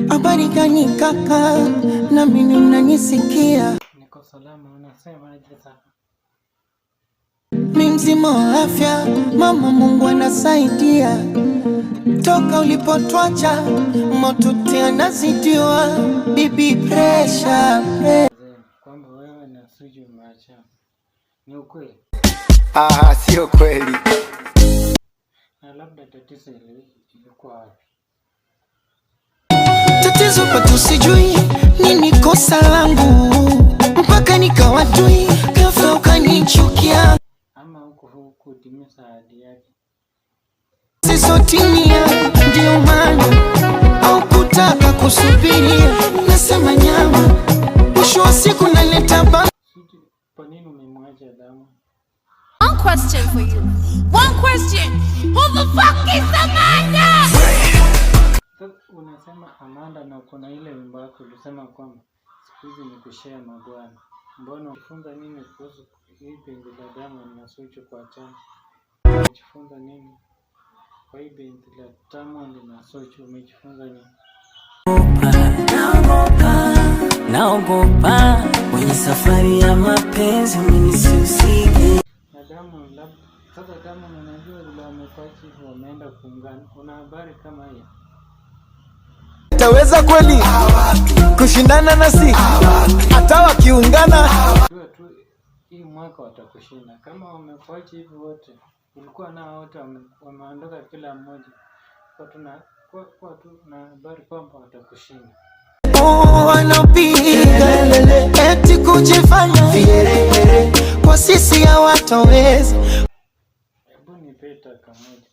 Habari gani kaka, na mimi mnanisikia? Niko salama, unasema aje sasa? Mimi mzima wa afya, mama Mungu anasaidia. Toka ulipotwacha, moto tena zidiwa, bibi pressure. Kwamba wewe na Suju umeachana. Ni ukweli? Sio kweli. Na labda tatizo ilikuwa wapi? Tatizo pato sijui nini kosa langu, mpaka nikawatui ghafla ukanichukia. Ama huku timiza ahadi yake. Sisotimia ndio maana au kutaka kusubiria, nasema nyama mwisho wa siku naleta ba. Kwa nini umemwacha Damu? One question for you. One question. Who the fuck is Amanda? Unasema Amanda na kuna ile wimbo wako ulisema kwamba siku hizi ni kushare mabwana. Mbona unajifunza nini kuhusu hii penzi la Diamond na Suchu kuachana? Umejifunza nini? Kwa hii penzi la Diamond na Suchu umejifunza nini? Naogopa kwenye safari ya mapenzi umenisisige. Na Diamond labda sasa Diamond unajua vile wamepata hivyo wameenda kuungana. Una habari kama hiyo? Taweza kweli kushindana nasi hata wakiungana? Tu hii mwaka watakushinda. Kama wamekuacha hivi wote, ulikuwa nao wote wameondoka kila mmoja. Kwa tu na habari kwamba watakushinda. Wanapiga eti kujifanya kwa sisi hawataweza. Hebu nipeta kamoja.